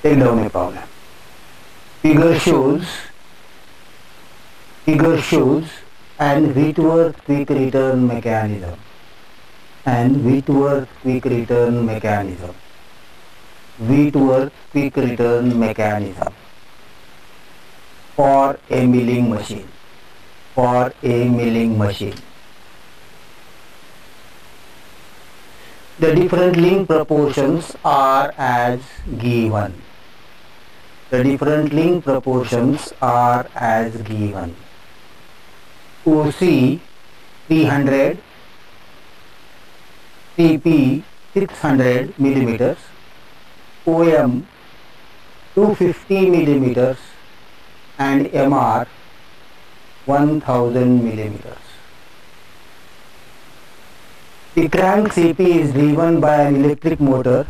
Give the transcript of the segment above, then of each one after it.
take down a problem. Figure shows and Whitworth quick return mechanism Whitworth quick return mechanism for a milling machine. The different link proportions are as given. OC 300, TP 600 millimeters, OM 250 millimeters, and MR 1000 millimeters. The crank CP is driven by an electric motor.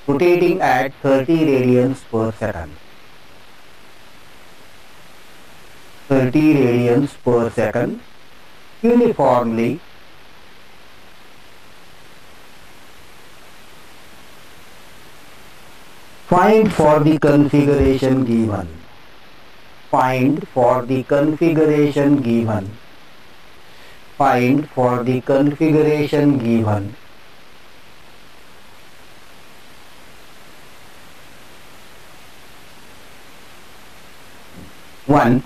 Rotating at 30 radians per second. Uniformly. Find for the configuration given. 1.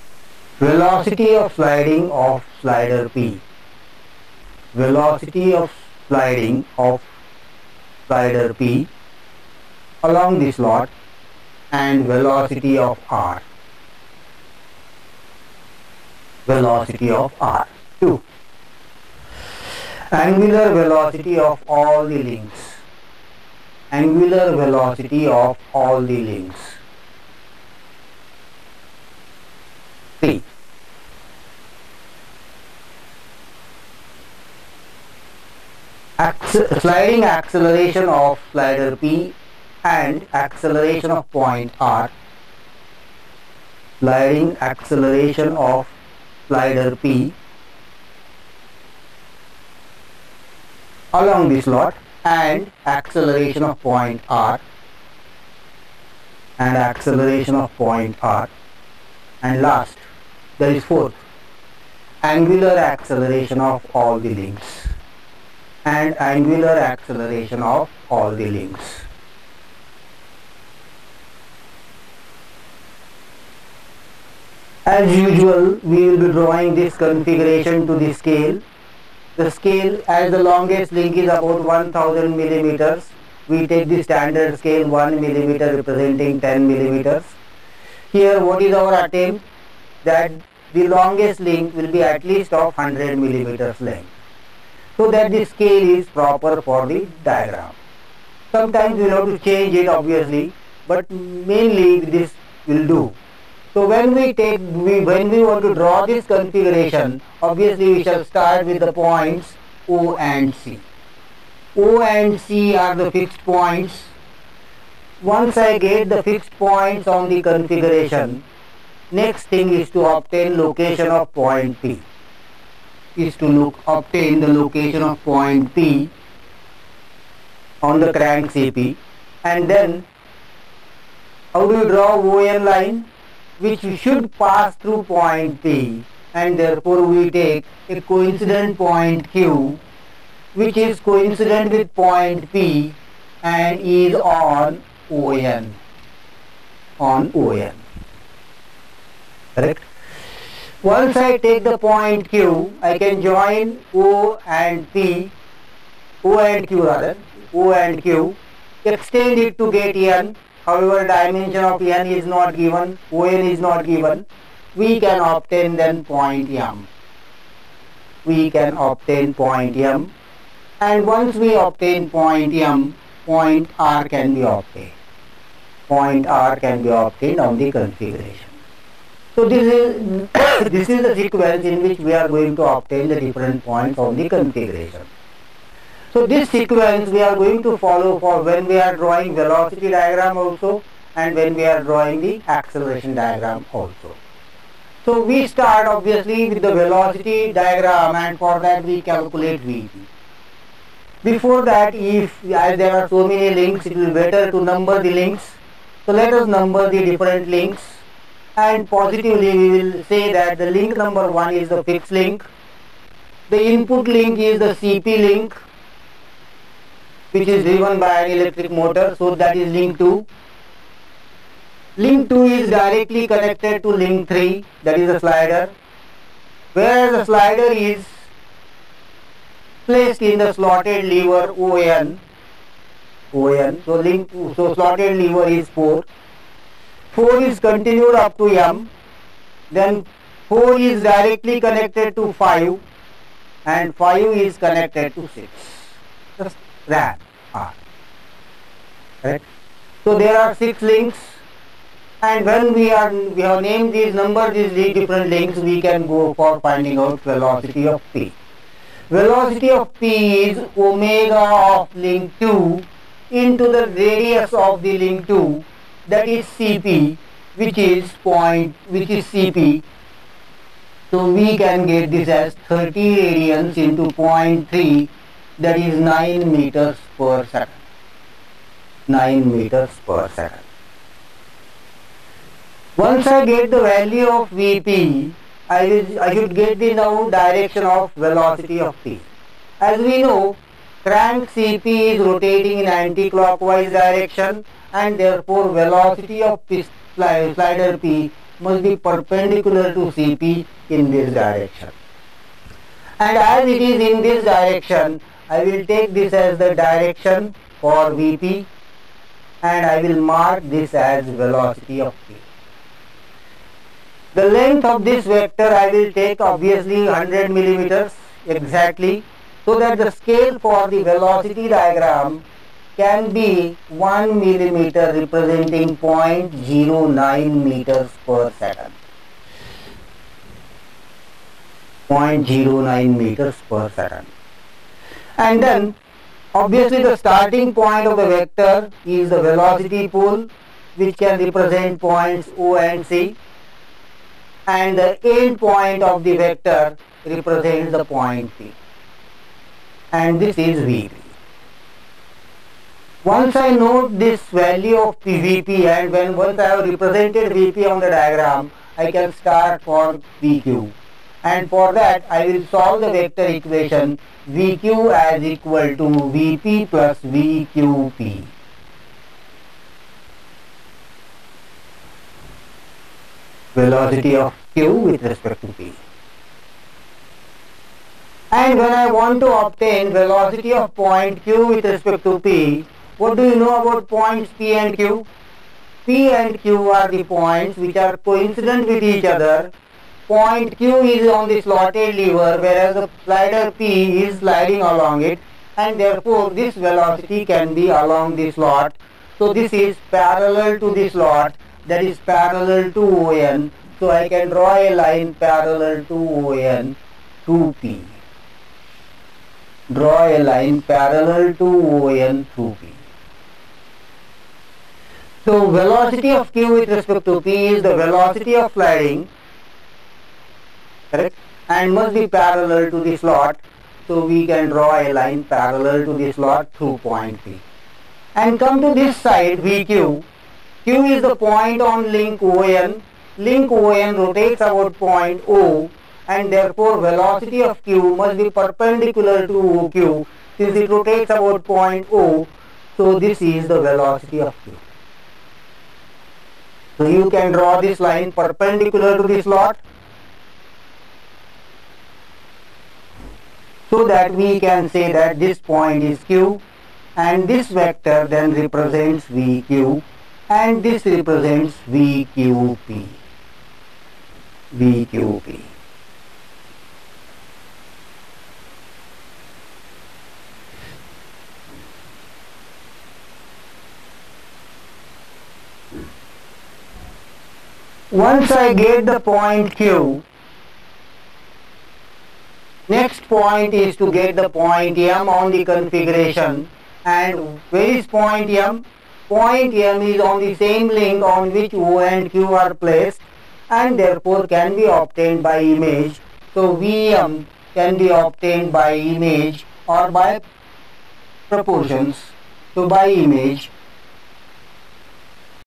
Velocity of sliding of slider P. Along the slot, and velocity of R. 2. Angular velocity of all the links. 3. Sliding acceleration of slider P and acceleration of point R. Sliding acceleration of slider P along the slot and acceleration of point R. And last, there is 4th, angular acceleration of all the links. As usual, we will be drawing this configuration to the scale. The scale, as the longest link is about 1000 millimeters, we take the standard scale 1 millimeter representing 10 millimeters. Here what is our attempt? That the longest link will be at least of 100 millimeters length, so that the scale is proper for the diagram. Sometimes we will have to change it obviously, but mainly this will do. So when we want to draw this configuration, obviously we shall start with the points O and C. O and C are the fixed points. Once I get the fixed points on the configuration, next thing is to obtain location of point P. Obtain the location of point P on the crank CP, and then how do you draw ON line, which should pass through point P, and therefore we take a coincident point Q which is coincident with point P and is on ON. Correct? Once I take the point Q, I can join O and Q, extend it to get N. However, dimension of N is not given, ON is not given. We can obtain then point M. And once we obtain point M, point R can be obtained. On the configuration. So this is the sequence in which we are going to obtain the different points on the configuration. So this sequence we are going to follow for when we are drawing velocity diagram also, and when we are drawing the acceleration diagram also. So we start obviously with the velocity diagram, and for that we calculate Vp. Before that, if as there are so many links, it will be better to number the links. So let us number the different links, and positively we will say that the link number 1 is the fixed link. The input link is the CP link, which is driven by an electric motor, so that is link 2. Link 2 is directly connected to link 3, that is the slider, whereas the slider is placed in the slotted lever ON. So slotted lever is 4. 4 is continued up to M, then 4 is directly connected to 5, and 5 is connected to 6. Just RAM R. Right? So there are 6 links, and when we have named these numbers, these different links, we can go for finding out velocity of P. Velocity of P is omega of link 2 into the radius of the link 2, that is Cp, which is Cp. So we can get this as 30 radians into 0.3, that is 9 meters per second. 9 meters per second. Once I get the value of Vp, I should get the now direction of velocity of P. As we know, crank Cp is rotating in anti-clockwise direction, and therefore velocity of slider P must be perpendicular to Cp in this direction. And as it is in this direction, I will take this as the direction for Vp, and I will mark this as velocity of P. The length of this vector I will take obviously 100 millimeters exactly, so that the scale for the velocity diagram can be 1 millimeter, representing 0.09 meters per second. 0.09 meters per second. And then obviously the starting point of the vector is the velocity pole, which can represent points O and C, and the end point of the vector represents the point P, and this is Vp. Once I note this value of Vp, and once I have represented Vp on the diagram, I can start for Vq, and for that I will solve the vector equation Vq as equal to Vp plus Vqp. Velocity of Q with respect to P. And when I want to obtain velocity of point Q with respect to P, what do you know about points P and Q? P and Q are the points which are coincident with each other. Point Q is on the slotted lever, whereas the slider P is sliding along it, and therefore this velocity can be along the slot. So this is parallel to the slot, that is parallel to ON. So I can draw a line parallel to ON through P. Draw a line parallel to ON through P. So velocity of Q with respect to P is the velocity of sliding, correct, and must be parallel to the slot. So we can draw a line parallel to the slot through point P. And come to this side, Vq. Q is the point on link ON. Link ON rotates about point O, and therefore velocity of Q must be perpendicular to OQ, since it rotates about point O. So this is the velocity of Q. So you can draw this line perpendicular to the slot, so that we can say that this point is Q, and this vector then represents Vq, and this represents Vqp. Vqp. Once I get the point Q, next point is to get the point M on the configuration. And where is point M? Point M is on the same link on which O and Q are placed, and therefore can be obtained by image. So Vm can be obtained by image or by proportions. So by image